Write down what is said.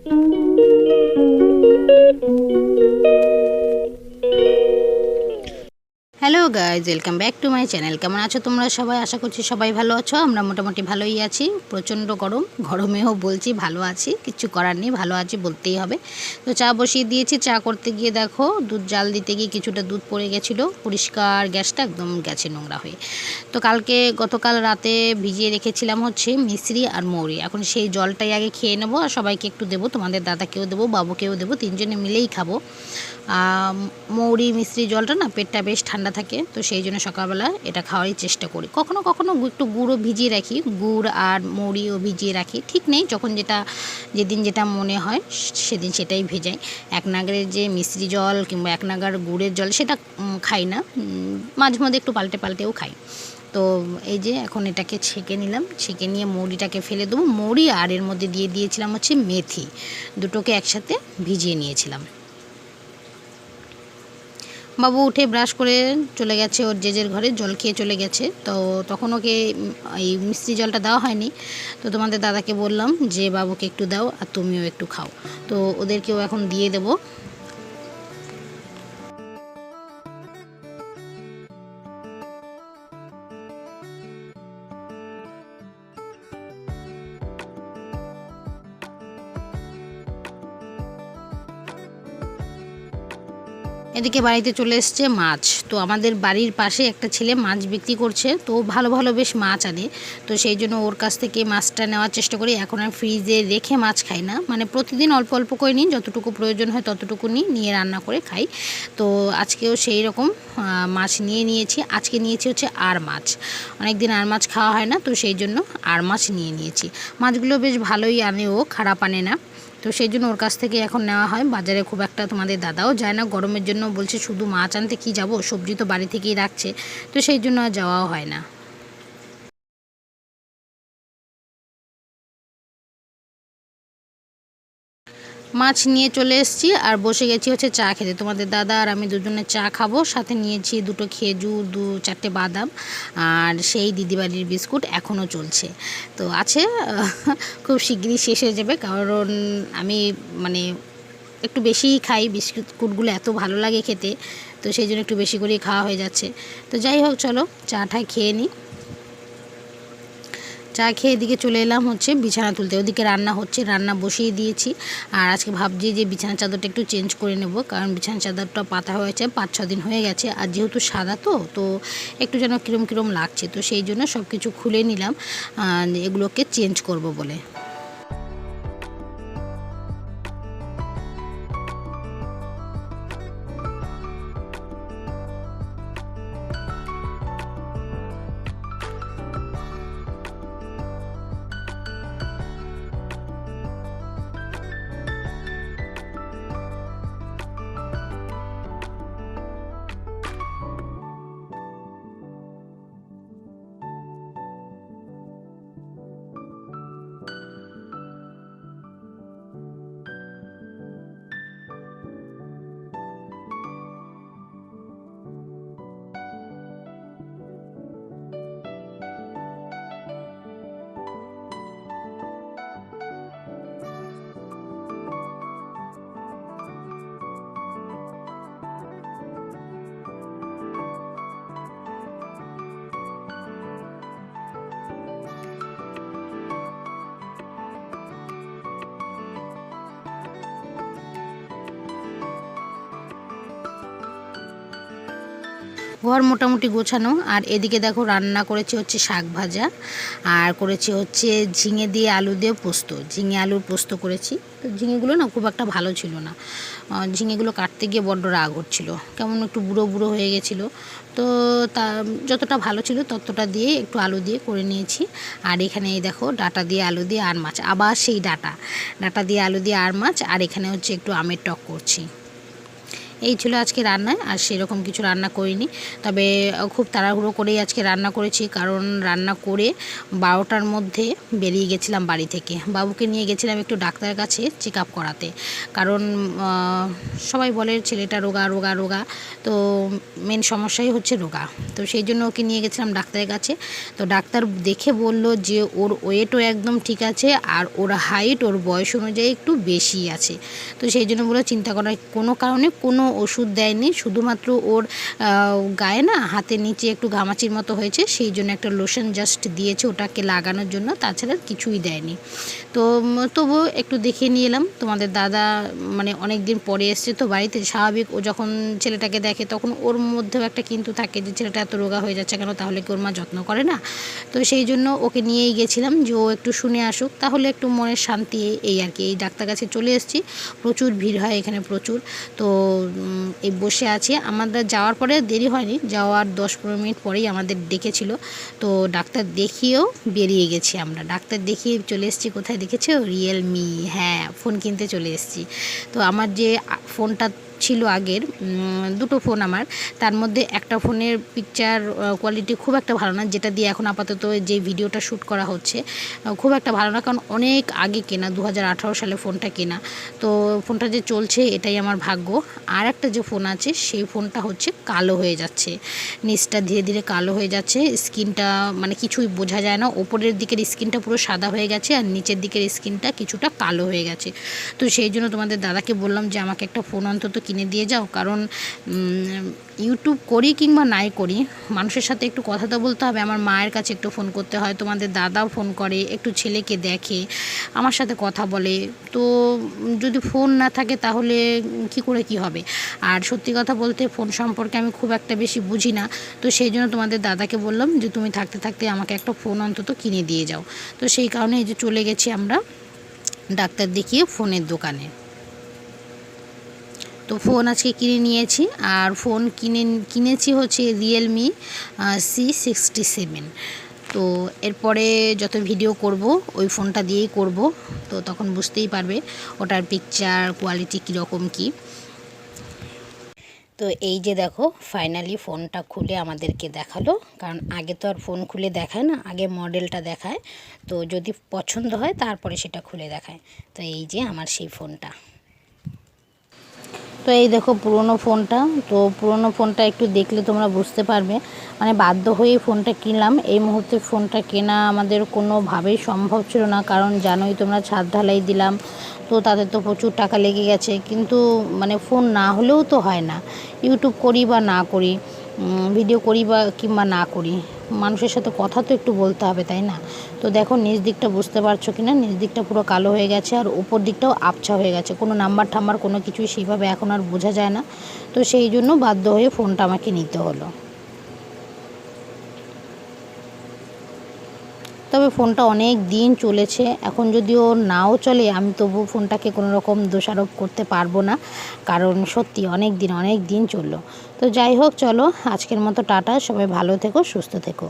Hello guys, welcome back to my channel. কেমন আছো তোমরা সবাই? আশা করছি সবাই ভালো আছো। আমরা মোটামুটি ভালোই আছি। প্রচণ্ড গরমেও বলছি ভালো আছি, কিছু করার নেই, ভালো আছি বলতেই হবে। তো চা বসিয়ে দিয়েছি। চা করতে গিয়ে দেখো দুধ জাল দিতে গিয়ে কিছুটা দুধ পড়ে গেছিলো। পরিষ্কার গ্যাসটা একদম গেছে নোংরা হয়ে। তো গতকাল রাতে ভিজিয়ে রেখেছিলাম হচ্ছে মিশ্রি আর মৌরি। এখন সেই জলটাই আগে খেয়ে নেবো আর সবাইকে একটু দেবো, তোমাদের দাদাকেও দেবো, বাবুকেও দেবো, তিনজনে মিলেই খাবো। মৌরি মিশ্রি জলটা না পেটটা বেশ ঠান্ডা থাকে, তো সেই জন্য সকালবেলা এটা খাওয়ারই চেষ্টা করি। কখনো কখনো একটু গুঁড়ও ভিজিয়ে রাখি, গুড় আর মৌরিও ভিজিয়ে রাখি, ঠিক নেই, যখন যেদিন যেটা মনে হয় সেদিন সেটাই ভেজাই। এক নাগারের যে মিশ্রি জল কিংবা এক নাগার গুড়ের জল সেটা খাই না, মাঝে মধ্যে একটু পাল্টেও খাই। তো এই যে এখন এটাকে ছেঁকে নিলাম, ছেঁকে নিয়ে মৌরিটাকে ফেলে দেবো। মৌরি আর এর মধ্যে দিয়ে দিয়েছিলাম হচ্ছে মেথি, দুটোকে একসাথে ভিজিয়ে নিয়েছিলাম। বাবু উঠে ব্রাশ করে চলে গেছে ওর জেজের ঘরে, জল খেয়ে চলে গেছে। তো তখন ওকে এই মিষ্টি জলটা দেওয়া হয়নি। তো তোমাদের দাদাকে বললাম যে বাবুকে একটু দাও আর তুমিও একটু খাও। তো ওদেরকেও এখন দিয়ে দেবো। এদিকে বাড়িতে চলে এসছে মাছ। তো আমাদের বাড়ির পাশে একটা ছেলে মাছ বিক্রি করছে, তো ভালো ভালো বেশ মাছ আনে। তো সেই জন্য ওর কাছ থেকে মাছটা নেওয়ার চেষ্টা করি। এখন আর ফ্রিজে রেখে মাছ খাই না, মানে প্রতিদিন অল্প অল্প করে নিই, যতটুকু প্রয়োজন হয় ততটুকু নিয়ে রান্না করে খাই। তো আজকেও সেই রকম মাছ নিয়েছি। আজকে নিয়েছি হচ্ছে আর মাছ, অনেক দিন আর মাছ খাওয়া হয় না, তো সেই জন্য আর মাছ নিয়েছি। মাছগুলো বেশ ভালোই আনে, ও খারাপ আনে না। তো সেই জন্য ওর কাছ থেকে এখন নেওয়া হয়। বাজারে খুব একটা তোমাদের দাদাও যায় না গরমের জন্য, বলছে শুধু মাছ আনতে কি যাব, সবজি তো বাড়ি থেকেই রাখছে, তো সেই জন্য আর যাওয়াও হয় না। মাছ নিয়ে চলে এসেছি আর বসে গেছি হচ্ছে চা খেতে। তোমাদের দাদা আর আমি দুজনে চা খাবো, সাথে নিয়েছি দুটো খেজুর, 2-4টে বাদাম আর সেই দিদিবাড়ির বিস্কুট এখনও চলছে। তো আছে, খুব শিগগিরই শেষ হয়ে যাবে, কারণ আমি মানে একটু বেশিই খাই, বিস্কুটগুলো এত ভালো লাগে খেতে, তো সেই জন্য একটু বেশি করেই খাওয়া হয়ে যাচ্ছে। তো যাই হোক, চলো চাটা খেয়ে নিই। চা খেয়ে এদিকে চলে এলাম হচ্ছে বিছানা তুলতে। ওদিকে রান্না হচ্ছে, রান্না বসিয়ে দিয়েছি। আর আজকে ভাবছি যে বিছানা চাদরটা একটু চেঞ্জ করে নেব, কারণ বিছানা চাদরটা পাতা হয়েছে 5-6 দিন হয়ে গেছে, আর যেহেতু সাদা তো একটু যেন কিরম লাগছে, তো সেই জন্য সব কিছু খুলে নিলাম এগুলোকে চেঞ্জ করব বলে। ঘর মোটামুটি গোছানো। আর এদিকে দেখো রান্না করেছি হচ্ছে শাক ভাজা, আর করেছি হচ্ছে ঝিঙে দিয়ে আলু দিয়ে পোস্ত, ঝিঙে আলুর পোস্ত করেছি। তো ঝিঙেগুলো না খুব একটা ভালো ছিল না, ঝিঙেগুলো কাটতে গিয়ে বড্ড রাগ হচ্ছিলো, কেমন একটু বুড়ো হয়ে গেছিলো। তো তা যতটা ভালো ছিল ততটা দিয়ে একটু আলু দিয়ে করে নিয়েছি। আর এখানে এই দেখো ডাঁটা দিয়ে আলু দিয়ে আর মাছ, আবার সেই ডাঁটা দিয়ে আলু দিয়ে আর মাছ, আর এখানে হচ্ছে একটু আমের টক করছি। এই ছিল আজকে রান্নায়, আর সেরকম কিছু রান্না করিনি। তবে খুব তাড়াহুড়ো করেই আজকে রান্না করেছি, কারণ রান্না করে 12টার মধ্যে বেরিয়ে গেছিলাম বাড়ি থেকে। বাবুকে নিয়ে গেছিলাম একটু ডাক্তারের কাছে চেক আপ করাতে, কারণ সবাই বলে ছেলেটা রোগা রোগা রোগা, তো মেন সমস্যাই হচ্ছে রোগা। তো সেই জন্য ওকে নিয়ে গেছিলাম ডাক্তারের কাছে। তো ডাক্তার দেখে বলল যে ওর ওয়েটও একদম ঠিক আছে, আর ওর হাইট ওর বয়স অনুযায়ী একটু বেশি আছে। তো সেই জন্য বলে চিন্তা করার কোনো কারণে কোনো ওষুধ দেয়নি, শুধুমাত্র ওর গায়ে না হাতের নিচে একটু ঘামাচির মতো হয়েছে, সেই জন্য একটা লোশন জাস্ট দিয়েছে ওটাকে লাগানোর জন্য, তাছাড়া কিছুই দেয়নি। তো তবুও একটু দেখিয়ে নিয়ে এলাম। তোমাদের দাদা মানে অনেক দিন পরে এসছে তো বাড়িতে, স্বাভাবিক ও যখন ছেলেটাকে দেখে তখন ওর মধ্যেও একটা কিন্তু থাকে যে ছেলেটা এত রোগা হয়ে যাচ্ছে কেন, তাহলে কি ওর মা যত্ন করে না? তো সেই জন্য ওকে নিয়েই গেছিলাম যে ও একটু শুনে আসুক, তাহলে একটু মনের শান্তি, এই আর কি। এই ডাক্তার কাছে চলে এসেছি, প্রচুর ভিড় হয় এখানে প্রচুর। তো এই বসে আছি, আমাদের যাওয়ার পরে দেরি হয়নি, যাওয়ার 10-15 মিনিট পরেই আমাদের ডেকেছিল। তো ডাক্তার দেখিয়েও বেরিয়ে গেছি আমরা। ডাক্তার দেখিয়ে চলে এসেছি কোথায় দেখেছো? রিয়েলমি, হ্যাঁ ফোন কিনতে চলে এসেছি। তো আমার যে ফোনটা ছিল আগের, দুটো ফোন আমার, তার মধ্যে একটা ফোনের পিকচার কোয়ালিটি খুব একটা ভালো না, যেটা দিয়ে এখন আপাতত যে ভিডিওটা শ্যুট করা হচ্ছে খুব একটা ভালো না, কারণ অনেক আগে কেনা, 2018 সালে ফোনটা কেনা। তো ফোনটা যে চলছে এটাই আমার ভাগ্য। আর একটা যে ফোন আছে সেই ফোনটা হচ্ছে কালো হয়ে যাচ্ছে, নিচটা ধীরে ধীরে কালো হয়ে যাচ্ছে, স্ক্রিনটা মানে কিছুই বোঝা যায় না, ওপরের দিকের স্ক্রিনটা পুরো সাদা হয়ে গেছে আর নিচের দিকের স্ক্রিনটা কিছুটা কালো হয়ে গেছে। তো সেই জন্য তোমাদের দাদাকে বললাম যে আমাকে একটা ফোন অন্তত কিনে দিয়ে যাও, কারণ ইউটিউব করি কিংবা নাই করি, মানুষের সাথে একটু কথা তো বলতে হবে। আমার মায়ের কাছে একটু ফোন করতে হয়, তোমাদের দাদাও ফোন করে, একটু ছেলেকে দেখে, আমার সাথে কথা বলে। তো যদি ফোন না থাকে তাহলে কি করে কি হবে? আর সত্যি কথা বলতে ফোন সম্পর্কে আমি খুব একটা বেশি বুঝি না। তো সেই জন্য তোমাদের দাদাকে বললাম যে তুমি থাকতে থাকতে আমাকে একটা ফোন অন্তত কিনে দিয়ে যাও। তো সেই কারণে এই যে চলে গেছি আমরা ডাক্তার দেখিয়ে ফোনের দোকানে। তো ফোন আজকে কিনে নিয়েছি, আর ফোন কিনেছি হচ্ছে রিয়েলমি C67। তো এরপরে যত ভিডিও করব ওই ফোনটা দিয়েই করব, তো তখন বুঝতেই পারবে ওটার পিকচার কোয়ালিটি কীরকম কী। তো এই যে দেখো ফাইনালি ফোনটা খুলে আমাদেরকে দেখালো, কারণ আগে তো আর ফোন খুলে দেখায় না, আগে মডেলটা দেখায়, তো যদি পছন্দ হয় তারপরে সেটা খুলে দেখায়। তো এই যে আমার সেই ফোনটা। তো এই দেখো পুরনো ফোনটা, তো পুরনো ফোনটা একটু দেখলে তোমরা বুঝতে পারবে, মানে বাধ্য হয়ে ফোনটা কিনলাম। এই মুহূর্তে ফোনটা কেনা আমাদের কোনোভাবেই সম্ভব ছিল না, কারণ জানোই তোমরা ছাদ ঢালাই দিলাম, তো তাদের তো প্রচুর টাকা লেগে গেছে। কিন্তু মানে ফোন না হলেও তো হয় না, ইউটিউব করি বা না করি, ভিডিও করি বা কিংবা না করি, মানুষের সাথে কথা তো একটু বলতে হবে, তাই না? তো দেখো নিচ দিকটা বুঝতে পারছো কি না, নিচ দিকটা পুরো কালো হয়ে গেছে, আর উপর দিকটাও আবছা হয়ে গেছে, কোনো নাম্বার টাম্বার কোনো কিছুই সেইভাবে এখন আর বোঝা যায় না। তো সেই জন্য বাধ্য হয়ে ফোনটা আমাকে নিতে হলো। তবে ফোনটা অনেক দিন চলেছে, এখন যদিও নাও চলে আমি তবু ফোনটাকে কোনো রকম দোষারোপ করতে পারবো না, কারণ সত্যি অনেক দিন চললো। তো যাই হোক, চলো আজকের মতো টাটা, সবাই ভালো থেকো, সুস্থ থেকো।